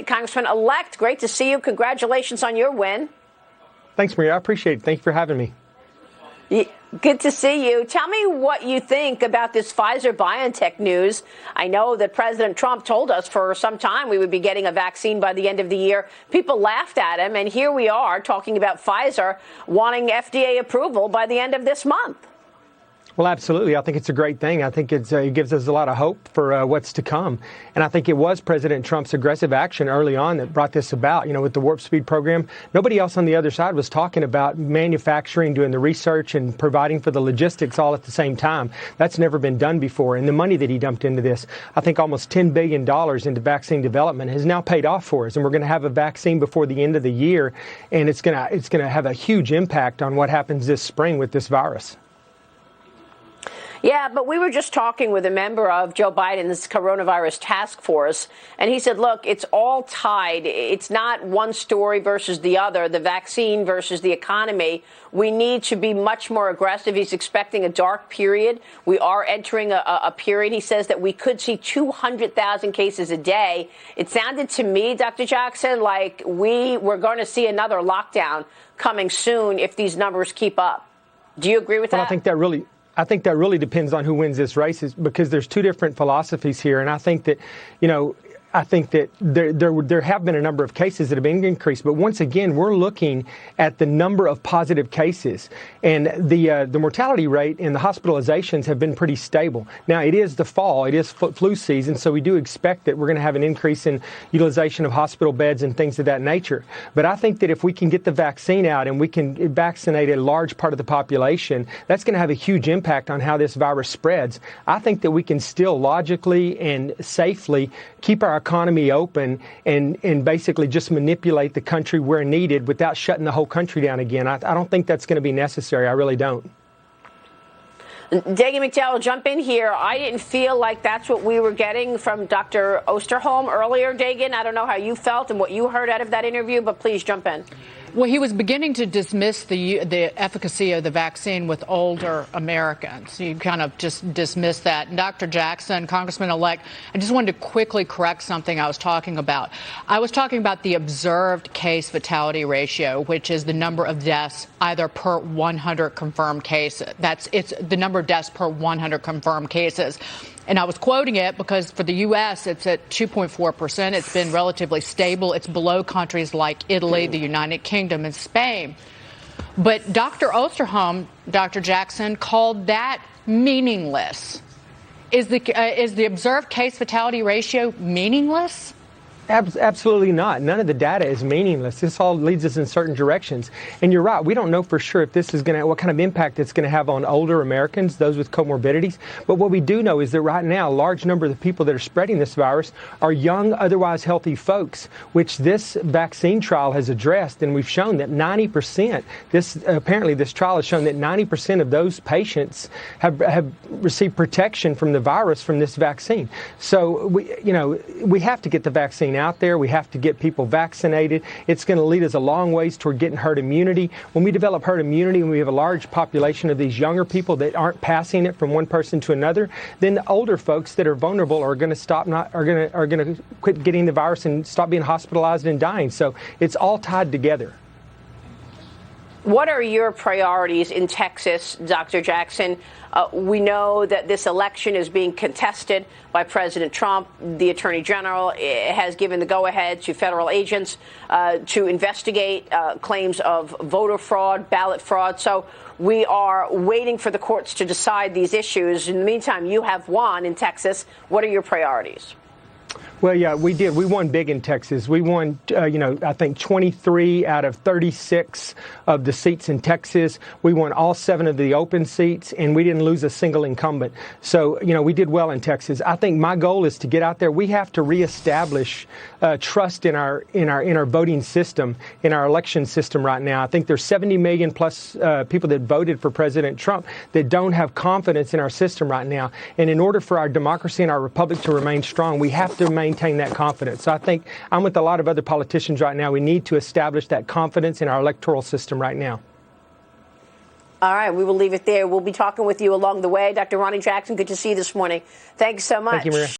Congressman-elect, great to see you. Congratulations on your win. Thanks, Maria. I appreciate it. Thank you for having me. Good to see you. Tell me what you think about this Pfizer-BioNTech news. I know that President Trump told us for some time we would be getting a vaccine by the end of the year. People laughed at him, and here we are talking about Pfizer wanting FDA approval by the end of this month. Well, absolutely. I think it's a great thing. I think it gives us a lot of hope for what's to come. And I think it was President Trump's aggressive action early on that brought this about, with the Warp Speed program. Nobody else on the other side was talking about manufacturing, doing the research and providing for the logistics all at the same time. That's never been done before. And the money that he dumped into this, I think almost $10 billion into vaccine development, has now paid off for us. And we're going to have a vaccine before the end of the year. And it's going to have a huge impact on what happens this spring with this virus. Yeah, but we were just talking with a member of Joe Biden's coronavirus task force, and he said, look, it's all tied. It's not one story versus the other, the vaccine versus the economy. We need to be much more aggressive. He's expecting a dark period. We are entering a period. He says that we could see 200,000 cases a day. It sounded to me, Dr. Jackson, like we were going to see another lockdown coming soon if these numbers keep up. Do you agree with that? Well, I think that really depends on who wins this race, because there's two different philosophies here. And I think that, there have been a number of cases that have been increased. But once again, we're looking at the number of positive cases. And the mortality rate and the hospitalizations have been pretty stable. Now, it is the fall. It is flu season. So we do expect that we're going to have an increase in utilization of hospital beds and things of that nature. But I think that if we can get the vaccine out and we can vaccinate a large part of the population, that's going to have a huge impact on how this virus spreads. I think that we can still logically and safely keep our economy open and basically just manipulate the country where needed without shutting the whole country down again. I don't think that's going to be necessary. I really don't. Dagan McDowell, jump in here. I didn't feel like that's what we were getting from Dr. Osterholm earlier, Dagan. I don't know how you felt and what you heard out of that interview, but please jump in. Well, he was beginning to dismiss the efficacy of the vaccine with older Americans. You kind of just dismissed that. And Dr. Jackson, Congressman-elect, I just wanted to quickly correct something I was talking about. I was talking about the observed case fatality ratio, which is the number of deaths either per 100 confirmed cases. It's the number of deaths per 100 confirmed cases. And I was quoting it because for the U.S., it's at 2.4%. It's been relatively stable. It's below countries like Italy, the United Kingdom, and Spain. But Dr. Osterholm, Dr. Jackson, called that meaningless. Is the observed case fatality ratio meaningless? Absolutely not. None of the data is meaningless. This all leads us in certain directions. And you're right. We don't know for sure if this is what kind of impact it's going to have on older Americans, those with comorbidities. But what we do know is that right now, a large number of the people that are spreading this virus are young, otherwise healthy folks, which this vaccine trial has addressed. And we've shown that 90%, apparently this trial has shown that 90% of those patients have received protection from the virus from this vaccine. So we have to get the vaccine out there. We have to get people vaccinated. It's going to lead us a long ways toward getting herd immunity. When we develop herd immunity and we have a large population of these younger people that aren't passing it from one person to another, then the older folks that are vulnerable are going to quit getting the virus and stop being hospitalized and dying. So it's all tied together. What are your priorities in Texas, Dr. Jackson? We know that this election is being contested by President Trump. The Attorney General has given the go-ahead to federal agents to investigate claims of voter fraud, ballot fraud. So we are waiting for the courts to decide these issues. In the meantime, you have won in Texas. What are your priorities? Well, yeah, we did. We won big in Texas. We won, I think 23 out of 36 of the seats in Texas. We won all 7 of the open seats, and we didn't lose a single incumbent. So, we did well in Texas. I think my goal is to get out there. We have to reestablish trust in our voting system, in our election system right now. I think there's 70 million plus people that voted for President Trump that don't have confidence in our system right now. And in order for our democracy and our republic to remain strong, we have to maintain that confidence. So I think I'm with a lot of other politicians right now. We need to establish that confidence in our electoral system right now. All right, we will leave it there. We'll be talking with you along the way. Dr. Ronny Jackson, good to see you this morning. Thanks so much. Thank you, Maria.